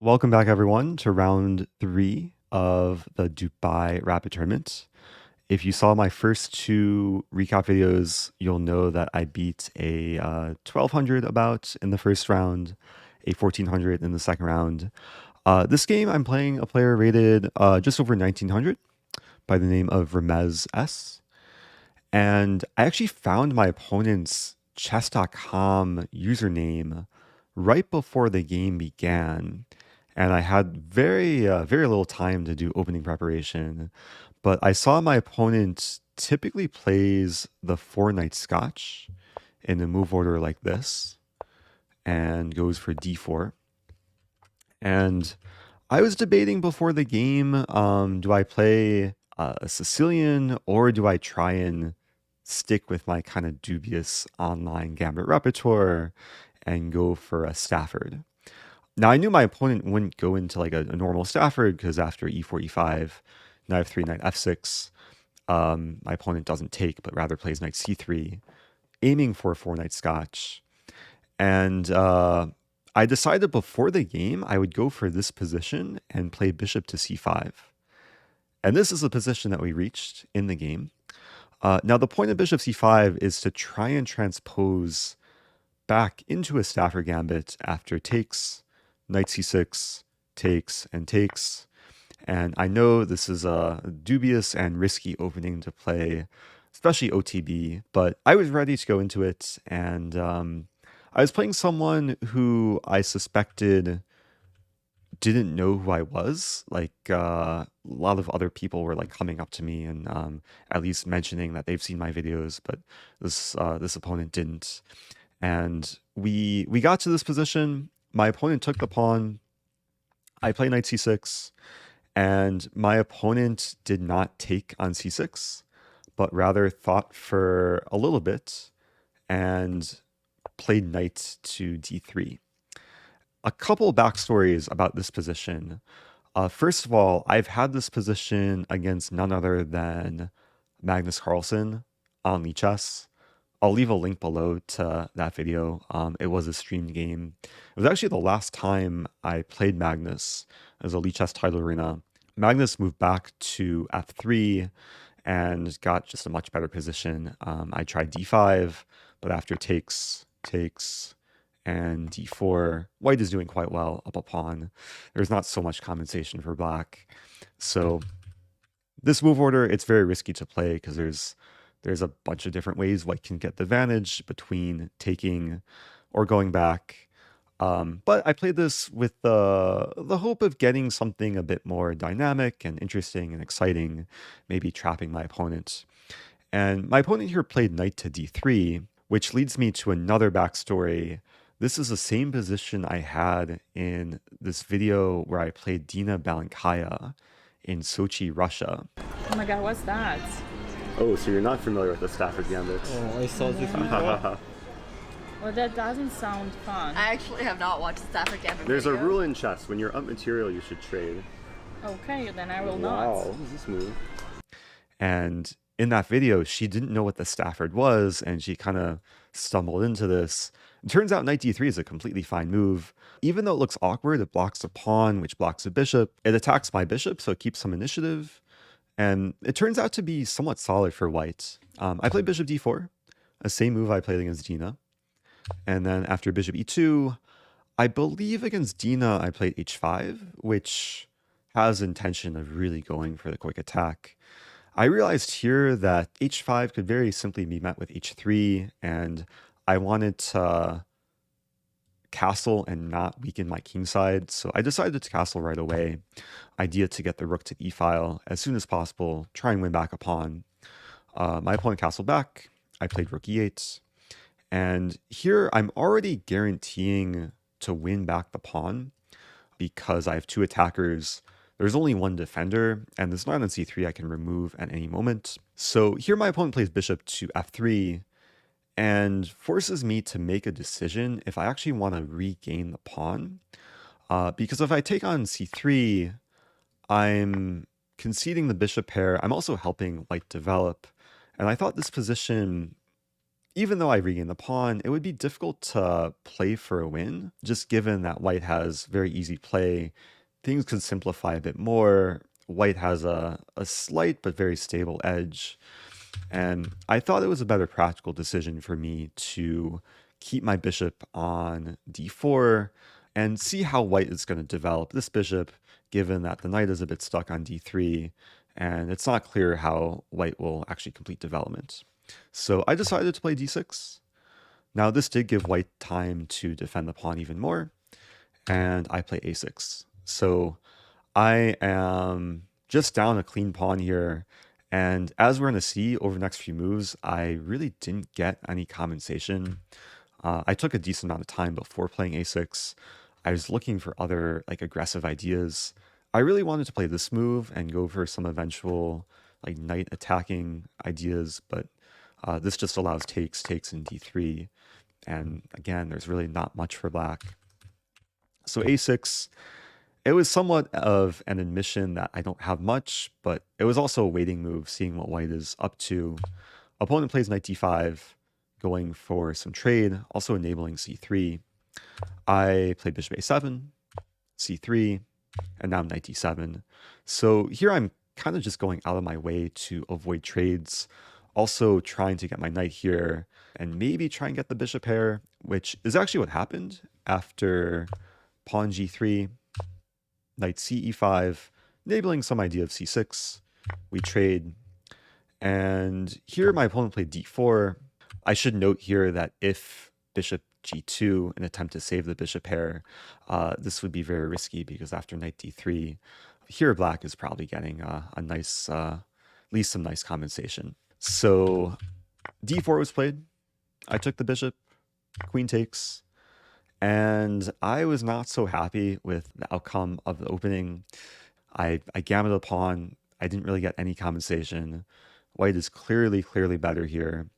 Welcome back, everyone, to round three of the Dubai Rapid Tournament. If you saw my first two recap videos, you'll know that I beat a 1200 about in the first round, a 1400 in the second round. This game, I'm playing a player rated just over 1900 by the name of Ramez S. And I actually found my opponent's chess.com username right before the game began. And I had very little time to do opening preparation. But I saw my opponent typically plays the four knight Scotch in a move order like this and goes for d4. And I was debating before the game, do I play a Sicilian or do I try and stick with my kind of dubious online gambit repertoire and go for a Stafford? Now I knew my opponent wouldn't go into like a normal Stafford because after e4, e5, knight f3, knight f6, my opponent doesn't take but rather plays knight c3, aiming for a four knight Scotch. And I decided before the game I would go for this position and play bishop to c5. And this is the position that we reached in the game. Now the point of bishop c5 is to try and transpose back into a Stafford Gambit after takes, knight c6, takes, and takes. And I know this is a dubious and risky opening to play, especially OTB, but I was ready to go into it. And I was playing someone who I suspected didn't know who I was. Like a lot of other people were like coming up to me and at least mentioning that they've seen my videos, but this opponent didn't. And we got to this position. My opponent took the pawn. I play knight c6, and my opponent did not take on c6, but rather thought for a little bit and played knight to d3. A couple backstories about this position. First of all, I've had this position against none other than Magnus Carlsen on Lee Chess. I'll leave a link below to that video. It was a streamed game. It was actually the last time I played Magnus as a Lee Chess title arena. Magnus moved back to f3 and got just a much better position. I tried d5, but after takes, and d4, white is doing quite well up a pawn. There's not so much compensation for black. So this move order, it's very risky to play because there's a bunch of different ways white can get the advantage between taking or going back. But I played this with the hope of getting something a bit more dynamic and interesting and exciting, maybe trapping my opponent. And my opponent here played knight to d3, which leads me to another backstory. This is the same position I had in this video where I played Dina Belenkaya in Sochi, Russia. Oh my god, what's that? Oh, so you're not familiar with the Stafford Gambit? Oh, I saw this video. Well, that doesn't sound fun. I actually have not watched Stafford Gambit. There's a video. rule in chess. When you're up material, you should trade. Okay, then I will Wow, not. what is this move? And in that video, she didn't know what the Stafford was, and she kind of stumbled into this. It turns out knight d3 is a completely fine move. Even though it looks awkward, it blocks a pawn, which blocks a bishop. It attacks my bishop, so it keeps some initiative. And it turns out to be somewhat solid for white. I played bishop d4, a same move I played against Dina. And then after bishop e2, I believe against Dina I played h5, which has intention of really going for the quick attack. I realized here that h5 could very simply be met with h3, and I wanted to castle and not weaken my king side, so I decided to castle right away. Idea to get the rook to e-file as soon as possible, try and win back a pawn. My opponent castled back. I played rook e8, and here I'm already guaranteeing to win back the pawn because I have two attackers. There's only one defender, and this knight on c3 I can remove at any moment. So here my opponent plays bishop to f3 and forces me to make a decision if I actually want to regain the pawn. Because if I take on c3, I'm conceding the bishop pair. I'm also helping white develop. And I thought this position even though I regain the pawn, it would be difficult to play for a win, just given that white has very easy play. Things could simplify a bit more. White has a slight but very stable edge. And I thought it was a better practical decision for me to keep my bishop on d4 and see how white is going to develop this bishop, given that the knight is a bit stuck on d3, and it's not clear how white will actually complete development. So I decided to play d6. Now this did give white time to defend the pawn even more, and I play a6. So I am just down a clean pawn here, and as we're going to see over the next few moves, I really didn't get any compensation. I took a decent amount of time before playing a6. I was looking for other like aggressive ideas. I really wanted to play this move and go for some eventual like knight attacking ideas, but this just allows takes in d3. And again, there's really not much for black. So a6, it was somewhat of an admission that I don't have much, but it was also a waiting move, seeing what white is up to. Opponent plays knight d5, going for some trade, also enabling c3. I play bishop a7, c3, and now knight d7. So here I'm kind of just going out of my way to avoid trades, also trying to get my knight here, and maybe try and get the bishop pair, which is actually what happened after pawn g3, knight ce5, enabling some idea of c6. We trade, and here my opponent played d4. I should note here that if bishop g2, an attempt to save the bishop pair, this would be very risky because after knight d3, here black is probably getting a nice, at least some nice compensation. So d4 was played. I took the bishop, queen takes, and I was not so happy with the outcome of the opening. I gammed a pawn. I didn't really get any compensation. White is clearly better here.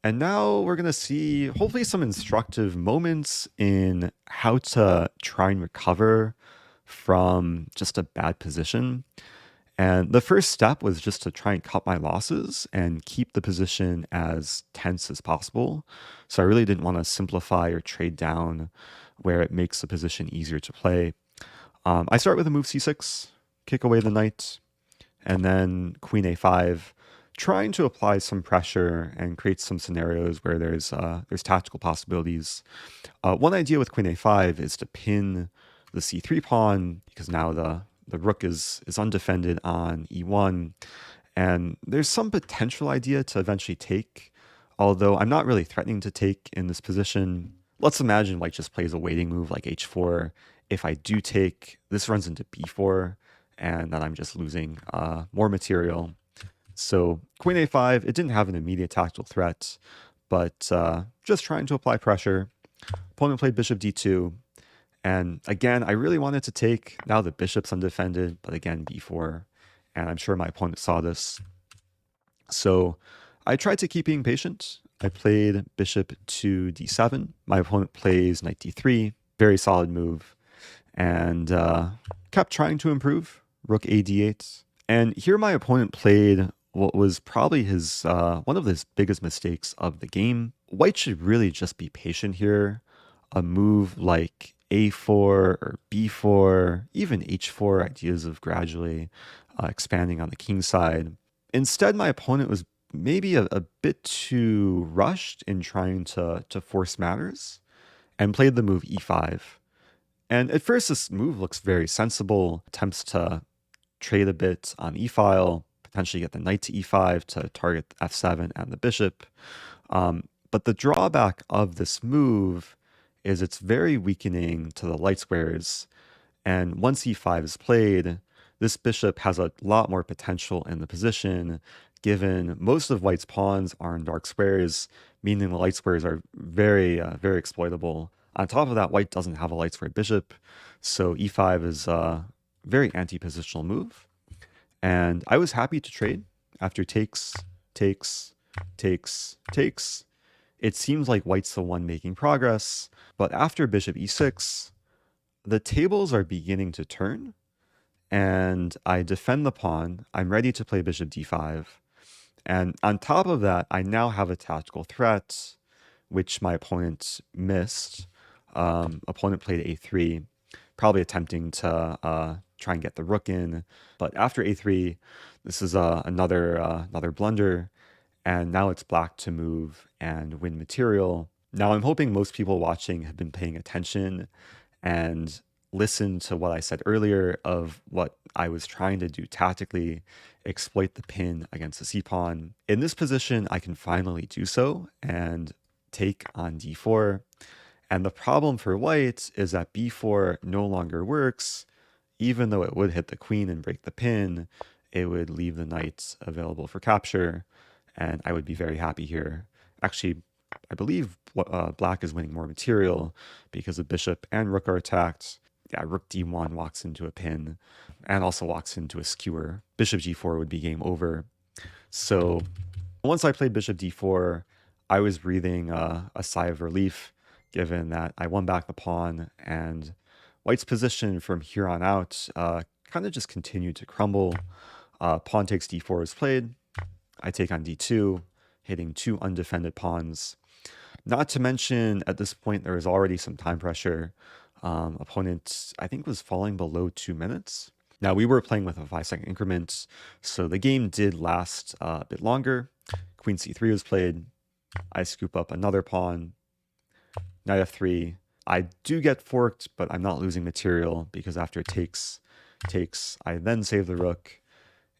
And now we're going to see hopefully some instructive moments in how to try and recover from just a bad position. And the first step was just to try and cut my losses and keep the position as tense as possible. So I really didn't want to simplify or trade down where it makes the position easier to play. I start with a move c6, kick away the knight, and then queen a5, trying to apply some pressure and create some scenarios where there's tactical possibilities. One idea with queen a5 is to pin the c3 pawn, because now the rook is undefended on e1, and there's some potential idea to eventually take, although I'm not really threatening to take in this position. Let's imagine white just plays a waiting move like h4. If I do take, this runs into b4, and then I'm just losing more material. So queen a5, it didn't have an immediate tactical threat, but just trying to apply pressure. Opponent played bishop d2, and again, I really wanted to take. Now the bishop's undefended, but again, b4, and I'm sure my opponent saw this. So I tried to keep being patient. I played bishop to d7. My opponent plays knight d3, very solid move, and kept trying to improve, rook a d8. And here my opponent played what was probably his one of his biggest mistakes of the game. White should really just be patient here. A move like a4 or b4, even h4, ideas of gradually expanding on the king side. Instead, my opponent was maybe a bit too rushed in trying to force matters and played the move e5. And at first, this move looks very sensible, attempts to trade a bit on e-file, potentially get the knight to e5 to target f7 and the bishop. But the drawback of this move is it's very weakening to the light squares. And once e5 is played, this bishop has a lot more potential in the position, given most of white's pawns are in dark squares, meaning the light squares are very exploitable. On top of that, white doesn't have a light square bishop, so e5 is a very anti-positional move. And I was happy to trade after takes. It seems like white's the one making progress, but after bishop e6, the tables are beginning to turn, and I defend the pawn. I'm ready to play bishop d5, And on top of that, I now have a tactical threat, which my opponent missed. Opponent played a3, probably attempting to try and get the rook in. But after a3, this is another blunder, and now it's black to move and win material. Now I'm hoping most people watching have been paying attention and listened to what I said earlier of what I was trying to do tactically, exploit the pin against the c-pawn. In this position, I can finally do so and take on d4. And the problem for white is that b4 no longer works. Even though it would hit the queen and break the pin, it would leave the knight available for capture, and I would be very happy here. Actually, I believe black is winning more material because the bishop and rook are attacked. Yeah, rook d1 walks into a pin and also walks into a skewer. Bishop g4 would be game over. So once I played bishop d4, I was breathing a sigh of relief, given that I won back the pawn, and white's position from here on out kind of just continued to crumble. Pawn takes d4 is played. I take on d2, hitting two undefended pawns. Not to mention, at this point, there was already some time pressure. Opponent, I think, was falling below 2 minutes. Now, we were playing with a 5-second increment, so the game did last a bit longer. Queen c3 was played. I scoop up another pawn. Knight f3. I do get forked, but I'm not losing material because after it takes, I then save the rook,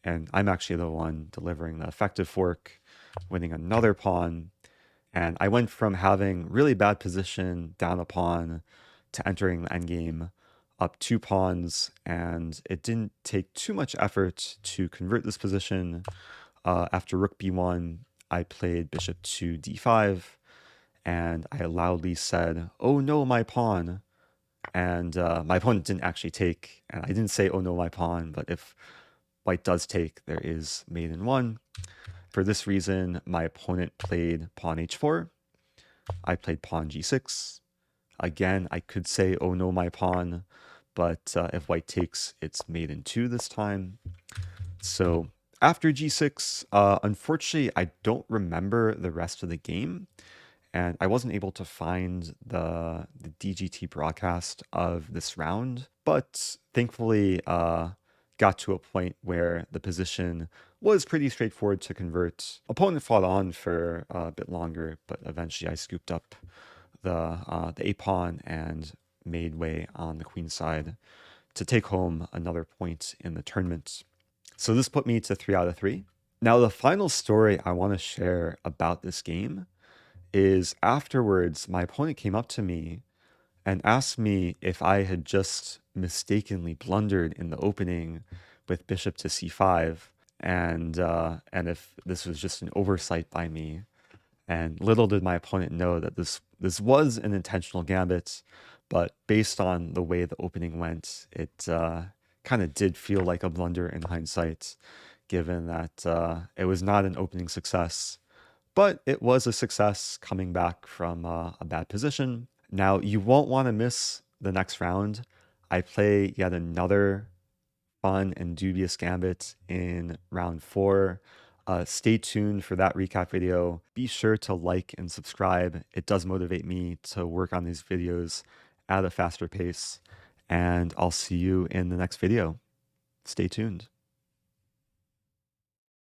and I'm actually the one delivering the effective fork, winning another pawn. And I went from having really bad position down a pawn to entering the endgame up 2 pawns, and it didn't take too much effort to convert this position. After rook b1, I played bishop to d5, and I loudly said, "Oh no, my pawn." And my opponent didn't actually take, and I didn't say, "Oh no, my pawn," but if white does take, there is mate in 1. For this reason, my opponent played pawn h4. I played pawn g6. Again, I could say, "Oh no, my pawn," but if white takes, it's mate in 2 this time. So after g6, unfortunately, I don't remember the rest of the game, and I wasn't able to find the DGT broadcast of this round, but thankfully got to a point where the position was pretty straightforward to convert. Opponent fought on for a bit longer, but eventually I scooped up the a pawn and made way on the queen side to take home another point in the tournament. So this put me to 3 out of 3. Now the final story I want to share about this game is afterwards my opponent came up to me and asked me if I had just mistakenly blundered in the opening with bishop to c5, and if this was just an oversight by me. And little did my opponent know that this was an intentional gambit, but based on the way the opening went, it kind of did feel like a blunder in hindsight, given that it was not an opening success, but it was a success coming back from a bad position. Now, you won't want to miss the next round. I play yet another fun and dubious gambit in round 4. Stay tuned for that recap video. Be sure to like and subscribe. It does motivate me to work on these videos at a faster pace. And I'll see you in the next video. Stay tuned.